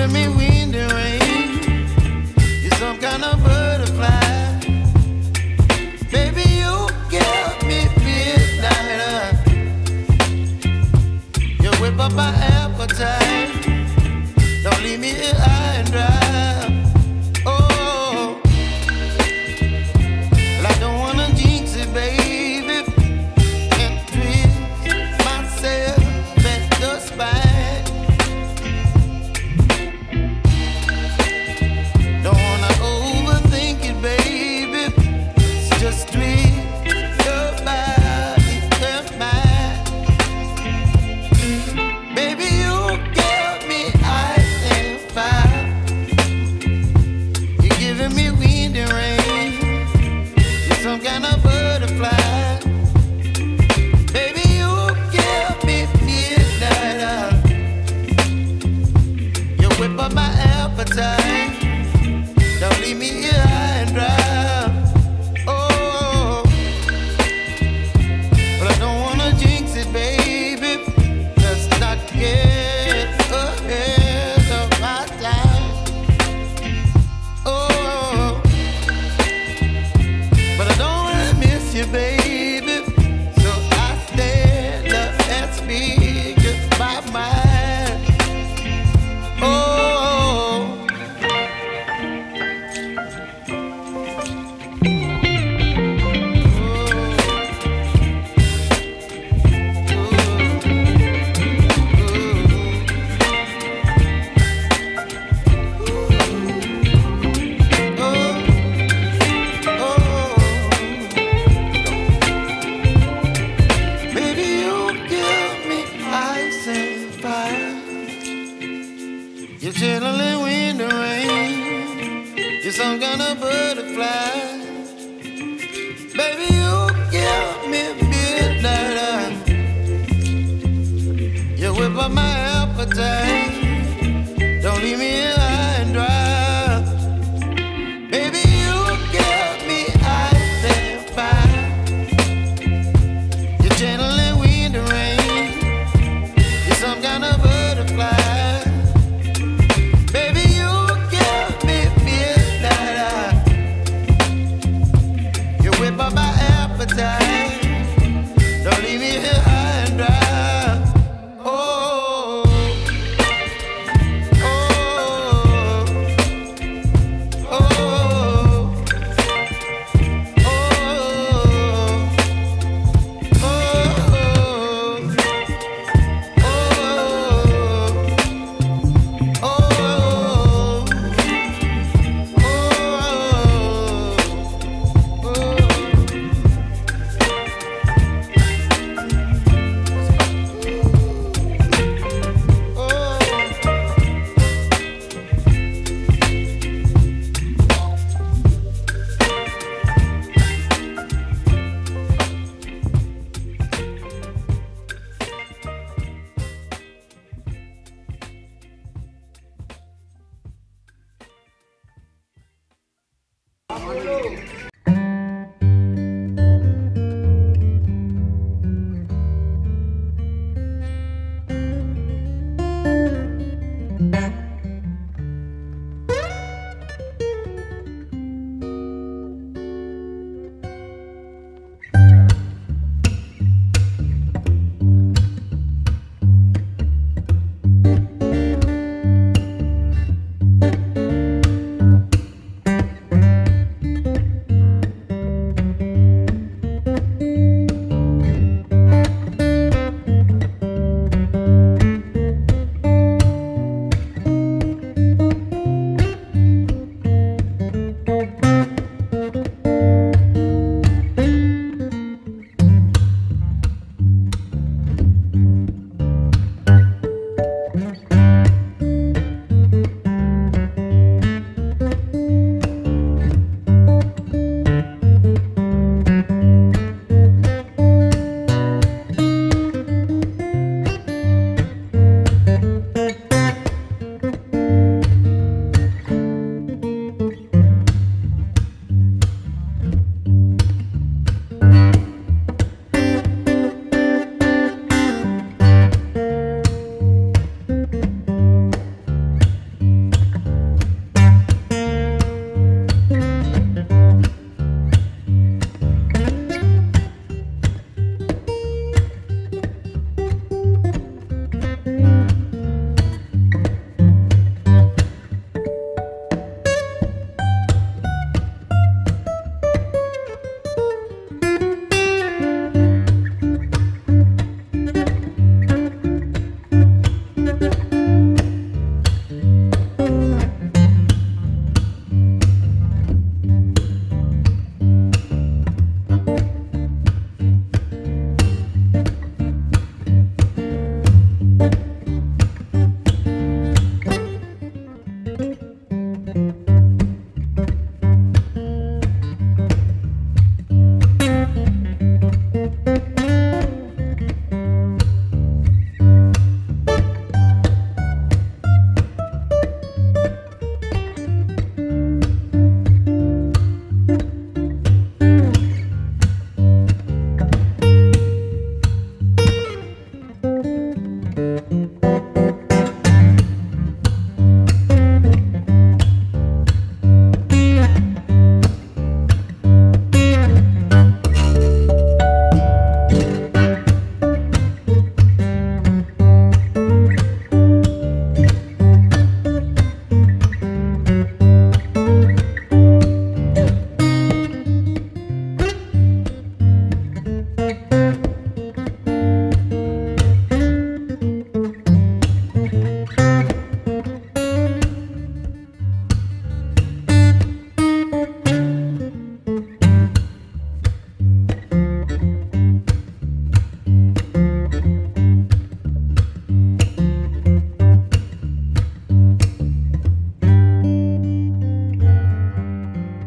giving me wind and rain. You're some kind of butterfly. Baby, you give me midnight. You whip up my appetite. Don't leave me here high and dry. Oh, well, I don't wanna jinx it, baby, and twist myself at the spine. Don't wanna overthink it, baby. It's just twist your body and mine. Baby, you give me ice and fire. You're giving me wind and rain. You're some kind of butterfly. Baby, you give me midnight. You whip up my appetite. Don't leave me here high and dry. Oh, but I don't wanna jinx it, baby. Let's not get ahead of my time. Oh, but I don't wanna miss you, baby. So I stand up and speak just my mind. Oh. You're chilling wind and rain. You're some kind of butterfly. Baby, you give me midnight. You whip up my appetite. Don't leave me